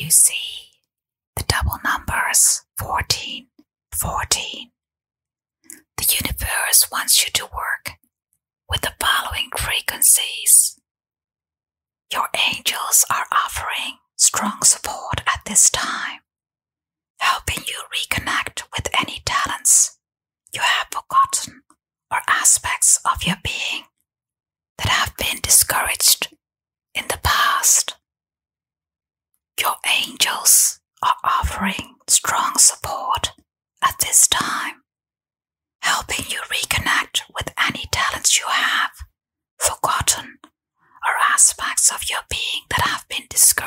You see the double numbers 14, 14. The universe wants you to work with the following frequencies. Your angels are offering strong support at this time, helping you reconnect with any talents you have forgotten or aspects of your being that have been discouraged in the past. Your angels are offering strong support at this time, helping you reconnect with any talents you have forgotten or aspects of your being that have been discouraged